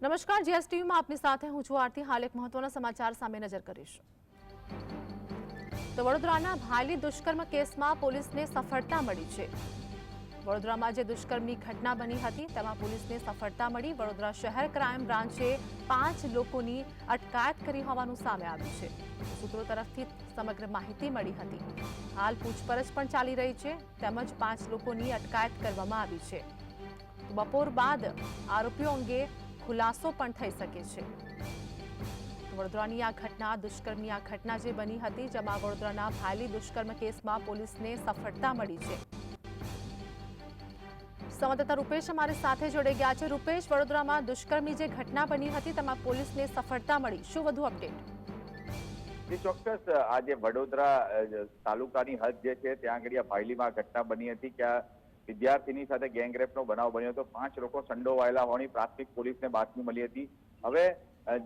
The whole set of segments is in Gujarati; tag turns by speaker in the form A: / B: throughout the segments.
A: નમસ્કાર, જીએસટીવીમાં આપની સાથે હું છું આરતી। હાલ એક મહત્વના સમાચાર સામે નજર કરીશું। તો વડોદરાના ભાયલી દુષ્કર્મ કેસમાં પોલીસને સફળતા મળી છે। વડોદરામાં જે દુષ્કર્મની ઘટના બની હતી તેમાં પોલીસને સફળતા મળી। વડોદરા શહેર ક્રાઇમ બ્રાન્ચે 5 લોકોની અટકાયત કરી હોવાનું સામે આવ્યું છે। સૂત્રો તરફથી સમગ્ર માહિતી મળી હતી। હાલ પૂછપરછ પણ ચાલી રહી છે તેમજ 5 લોકોની અટકાયત કરવામાં આવી છે। બપોર બાદ આરોપીઓ અંગે ખુલાસો પણ થઈ શકે છે। વડોદરાની આ ઘટના દુષ્કર્મની આ ઘટના જે બની હતી જેમાં વડોદરાના ભાયલી દુષ્કર્મ કેસમાં પોલીસને સફળતા મળી છે। સંવાદદાતા રૂપેશ અમારી સાથે જોડાઈ ગયા છે। રૂપેશ, વડોદરામાં દુષ્કર્મની જે ઘટના બની હતી તેમાં પોલીસને સફળતા મળી, શું વધુ અપડેટ?
B: ચોક્કસ આજે વડોદરા તાલુકાની હદ જે છે ત્યાં આગળ ભાયલીમાં ઘટના બની હતી કે વિદ્યાર્થીની સાથે ગેંગરેપનો બનાવ બન્યો હતો। 5 લોકો સંડોવાયેલા હોવાની પ્રાથમિક પોલીસને બાતમી મળી હતી। હવે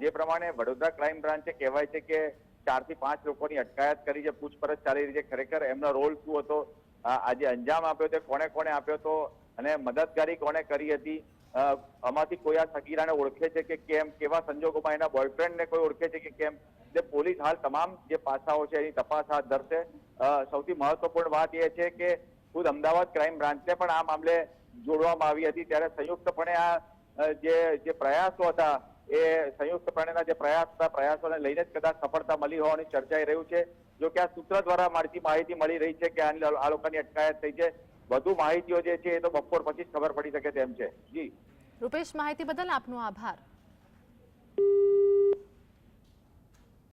B: જે પ્રમાણે વડોદરા ક્રાઇમ બ્રાન્ચે કહેવાય છે કે 4 થી 5 લોકોની અટકાયત કરી છે, પૂછપરછ ચાલી રહી છે। ખરેખર એમનો રોલ શું હતો, આજે અંજામ આપ્યો તે કોને કોને આપ્યો હતો અને મદદગારી કોને કરી હતી, આમાંથી કોઈ આ સગીરાને ઓળખે છે કે કેમ, કેવા સંજોગોમાં એના બોયફ્રેન્ડને કોઈ ઓળખે છે કે કેમ, એટલે પોલીસ હાલ તમામ જે પાસાઓ છે એની તપાસ હાથ ધરશે। સૌથી મહત્વપૂર્ણ વાત એ છે કે ખુદ અમદાવાદ ક્રાઇમ બ્રાન્ચને પણ આ મામલે જોડવામાં આવી હતી, ત્યારે સંયુક્તપણે આ જે પ્રયાસો હતા એ સંયુક્તપણેના જે પ્રયાસોને લઈને જ કદાચ સફળતા મળી હોવાની ચર્ચાઈ રહ્યું છે। જો કે આ સૂત્ર દ્વારા મળતી માહિતી મળી રહી છે કે આ લોકોની અટકાયત થઈ છે। વધુ માહિતીઓ જે છે એ તો બપોર પછી જ ખબર પડી શકે તેમ છે। જી
A: રૂપેશ, માહિતી બદલ આપનો આભાર।